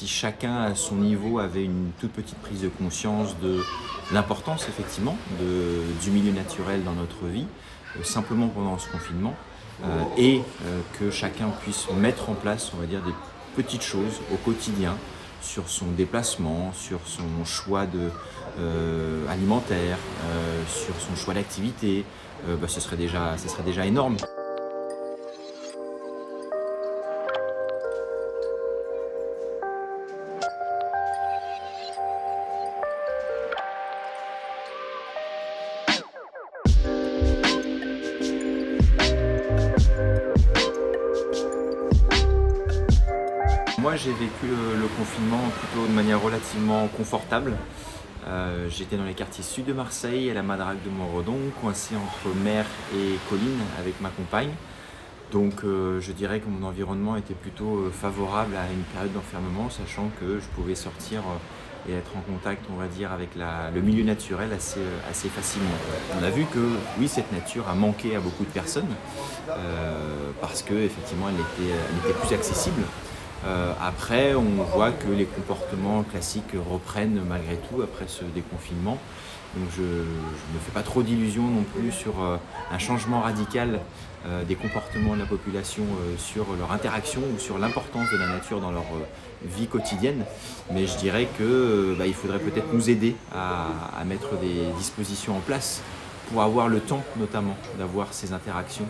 si chacun à son niveau avait une toute petite prise de conscience de l'importance effectivement du milieu naturel dans notre vie, simplement pendant ce confinement, que chacun puisse mettre en place, on va dire, des petites choses au quotidien sur son déplacement, sur son choix alimentaire, sur son choix d'activité, ce serait déjà énorme. Moi, j'ai vécu le confinement plutôt de manière relativement confortable. J'étais dans les quartiers sud de Marseille, à la Madrague de Montredon, coincé entre mer et colline avec ma compagne. Donc je dirais que mon environnement était plutôt favorable à une période d'enfermement, sachant que je pouvais sortir et être en contact, on va dire, avec le milieu naturel assez facilement. On a vu que oui, cette nature a manqué à beaucoup de personnes, parce qu'effectivement elle était plus accessible. Après, on voit que les comportements classiques reprennent malgré tout après ce déconfinement. Donc je ne me fais pas trop d'illusions non plus sur un changement radical des comportements de la population sur leur interaction ou sur l'importance de la nature dans leur vie quotidienne. Mais je dirais qu'il faudrait peut-être nous aider à mettre des dispositions en place pour avoir le temps notamment d'avoir ces interactions.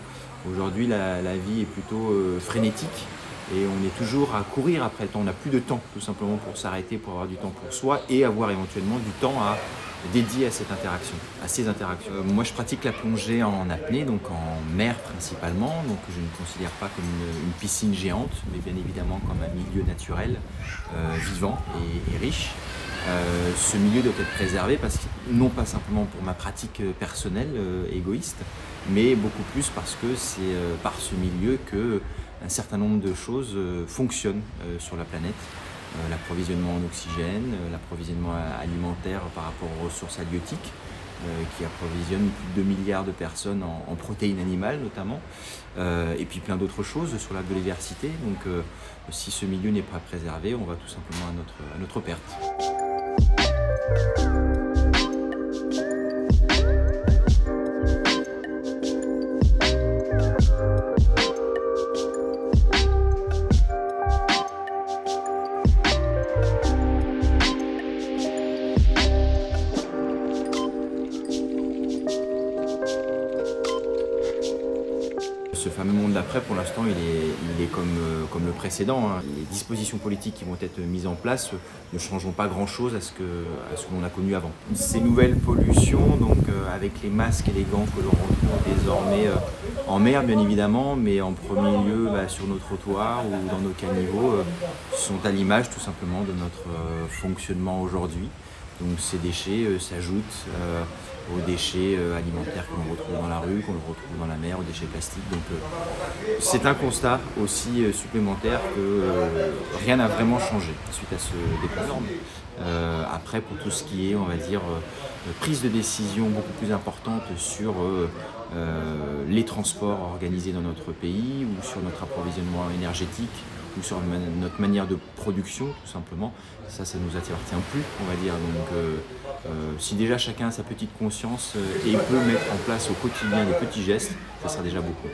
Aujourd'hui, la vie est plutôt frénétique. Et on est toujours à courir après le temps, on n'a plus de temps tout simplement pour s'arrêter, pour avoir du temps pour soi et avoir éventuellement du temps à dédier à cette interaction, à ces interactions. Moi je pratique la plongée en apnée, donc en mer principalement, donc je ne considère pas comme une piscine géante, mais bien évidemment comme un milieu naturel, vivant et riche. Ce milieu doit être préservé parce que, non pas simplement pour ma pratique personnelle, égoïste, mais beaucoup plus parce que c'est par ce milieu que un certain nombre de choses fonctionnent sur la planète. L'approvisionnement en oxygène, l'approvisionnement alimentaire par rapport aux ressources halieutiques, qui approvisionnent plus de 2 milliards de personnes en protéines animales notamment, et puis plein d'autres choses sur la biodiversité. Donc si ce milieu n'est pas préservé, on va tout simplement à notre perte. Ce fameux monde d'après, pour l'instant, il est comme le précédent. Les dispositions politiques qui vont être mises en place ne changeront pas grand-chose à ce que l'on a connu avant. Ces nouvelles pollutions, donc avec les masques et les gants que l'on retrouve désormais en mer, bien évidemment, mais en premier lieu sur nos trottoirs ou dans nos caniveaux, sont à l'image tout simplement de notre fonctionnement aujourd'hui. Donc ces déchets s'ajoutent aux déchets alimentaires que l'on retrouve dans la rue, qu'on retrouve dans la mer, aux déchets plastiques. Donc c'est un constat aussi supplémentaire que rien n'a vraiment changé suite à ce déconfinement. Après, pour tout ce qui est, on va dire, prise de décision beaucoup plus importante sur les transports organisés dans notre pays ou sur notre approvisionnement énergétique, ou sur notre manière de production, tout simplement. Ça nous appartient plus, on va dire. Donc, si déjà chacun a sa petite conscience et peut mettre en place au quotidien des petits gestes, ça sera déjà beaucoup.